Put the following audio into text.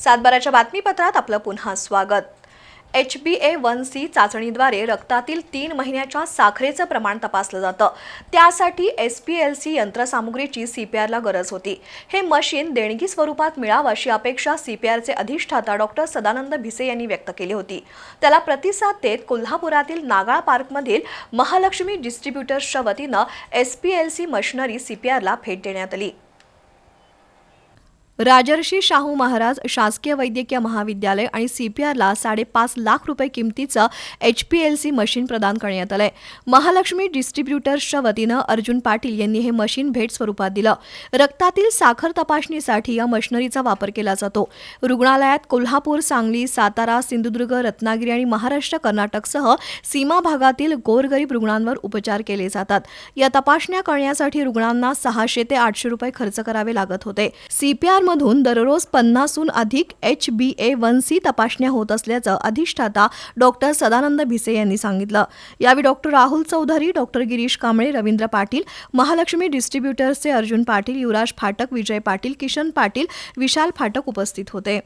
सातबाराच्या बातमीपत्रात आपलं पुन्हा स्वागत। HbA1c चाचणीद्वारे रक्तातील 3 महिन्याच्या साखरेचं प्रमाण तपासलं जातं। त्यासाठी SPLC यंत्रसामुग्रीची CPRला गरज होती। हे मशीन देणगी स्वरूपात मिळावं अशी अपेक्षा CPRचे अधिष्ठाता डॉक्टर सदानंद भिसे यांनी व्यक्त केली होती। त्याला प्रतिसाद देत कोल्हापुरातील नागाळ पार्कमधील महालक्ष्मी डिस्ट्रीब्युटर्सच्या वतीनं SPLC मशिनरी CPRला भेट देण्यात आली। राजर्षी शाहू महाराज शासकीय वैद्यकीय महाविद्यालय आणि CPRला 5.5 लाख रुपये किमतीचं HPLC मशीन प्रदान करण्यात आलंय। महालक्ष्मी डिस्ट्रीब्युटर्सच्या वतीनं अर्जुन पाटील यांनी हे मशीन भेट स्वरूपात दिलं। रक्तातील साखर तपासणीसाठी या मशिनरीचा वापर केला जातो। रुग्णालयात कोल्हापूर, सांगली, सातारा, सिंधुदुर्ग, रत्नागिरी आणि महाराष्ट्र, कर्नाटकसह सीमा भागातील गोरगरीब रुग्णांवर उपचार केले जातात। या तपासण्या करण्यासाठी रुग्णांना 600 ते 800 रुपये खर्च करावे लागत होते। CPR मधून दररोज 50हून अधिक HbA1c तपासण्या होत असल्याचं अधिष्ठाता डॉक्टर सदानंद भिसे यांनी सांगितलं। यावेळी डॉक्टर राहुल चौधरी, डॉक्टर गिरीश कांबळे, रवींद्र पाटील, महालक्ष्मी डिस्ट्रीब्युटर्सचे अर्जुन पाटील, युवराज फाटक, विजय पाटील, किशन पाटील, विशाल फाटक उपस्थित होते।